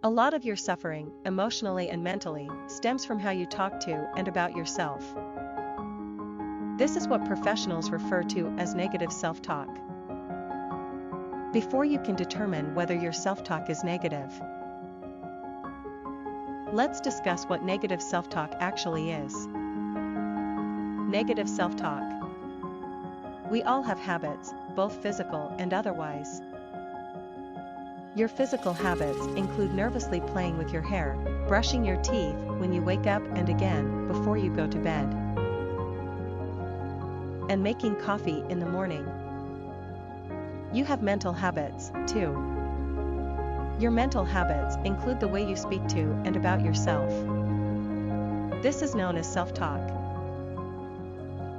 A lot of your suffering, emotionally and mentally, stems from how you talk to and about yourself. This is what professionals refer to as negative self-talk. Before you can determine whether your self-talk is negative, let's discuss what negative self-talk actually is. Negative self-talk. We all have habits, both physical and otherwise. Your physical habits include nervously playing with your hair, brushing your teeth when you wake up and again before you go to bed, and making coffee in the morning. You have mental habits, too. Your mental habits include the way you speak to and about yourself. This is known as self-talk.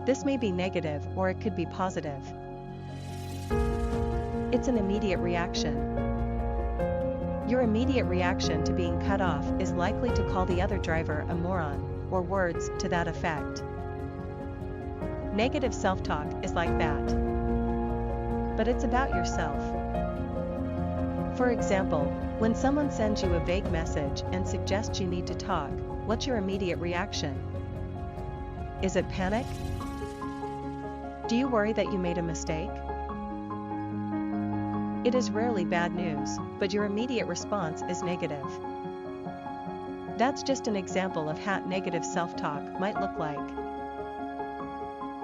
This may be negative or it could be positive. It's an immediate reaction. Your immediate reaction to being cut off is likely to call the other driver a moron, or words to that effect. Negative self-talk is like that. But it's about yourself. For example, when someone sends you a vague message and suggests you need to talk, what's your immediate reaction? Is it panic? Do you worry that you made a mistake? It is rarely bad news, but your immediate response is negative. That's just an example of how negative self-talk might look like.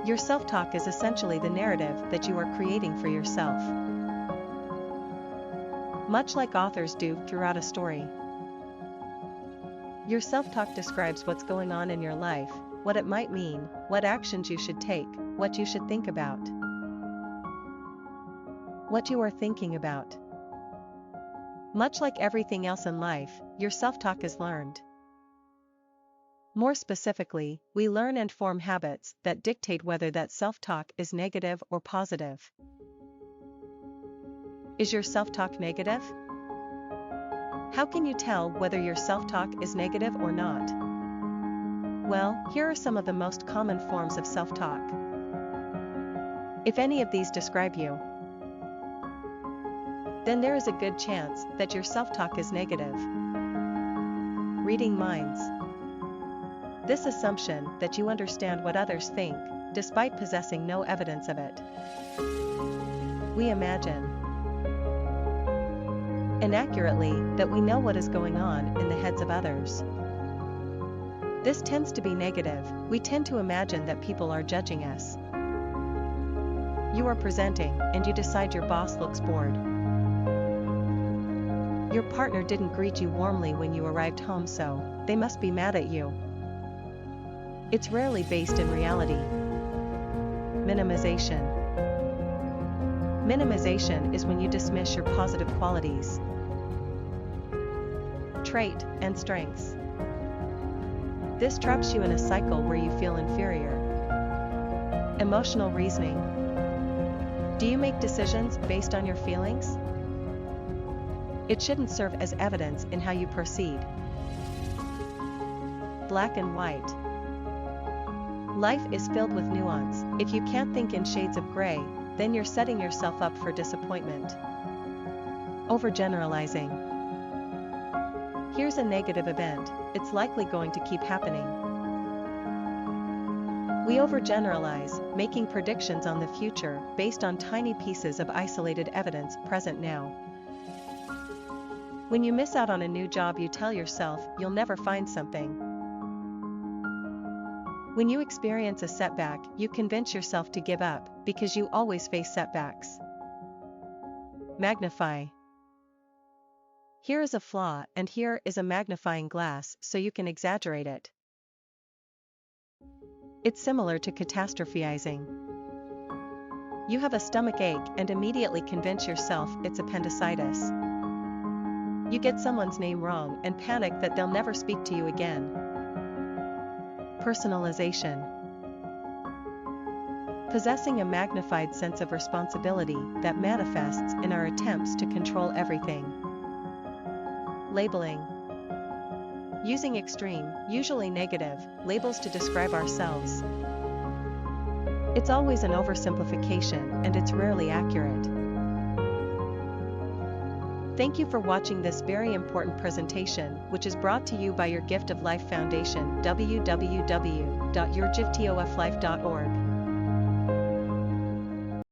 Your self-talk is essentially the narrative that you are creating for yourself. Much like authors do throughout a story. Your self-talk describes what's going on in your life, what it might mean, what actions you should take, what you should think about, what you are thinking about. Much like everything else in life, your self-talk is learned. More specifically, we learn and form habits that dictate whether that self-talk is negative or positive. Is your self-talk negative? How can you tell whether your self-talk is negative or not? Well, here are some of the most common forms of self-talk. If any of these describe you, then there is a good chance that your self-talk is negative. Reading minds. This assumption that you understand what others think, despite possessing no evidence of it. We imagine inaccurately that we know what is going on in the heads of others. This tends to be negative. We tend to imagine that people are judging us. You are presenting, and you decide your boss looks bored. Your partner didn't greet you warmly when you arrived home, so they must be mad at you. It's rarely based in reality. Minimization. Minimization is when you dismiss your positive qualities, trait, and strengths. This traps you in a cycle where you feel inferior. Emotional reasoning. Do you make decisions based on your feelings? It shouldn't serve as evidence in how you proceed. Black and white. Life is filled with nuance. If you can't think in shades of gray, then you're setting yourself up for disappointment. Overgeneralizing. Here's a negative event. It's likely going to keep happening. We overgeneralize, making predictions on the future based on tiny pieces of isolated evidence present now. When you miss out on a new job, you tell yourself you'll never find something. When you experience a setback, you convince yourself to give up because you always face setbacks. Magnify. Here is a flaw, and here is a magnifying glass so you can exaggerate it. It's similar to catastrophizing. You have a stomach ache and immediately convince yourself it's appendicitis. You get someone's name wrong and panic that they'll never speak to you again. Personalization. Possessing a magnified sense of responsibility that manifests in our attempts to control everything. Labeling. Using extreme, usually negative, labels to describe ourselves. It's always an oversimplification and it's rarely accurate. Thank you for watching this very important presentation, which is brought to you by Your Gift of Life Foundation, www.yourgiftoflife.org.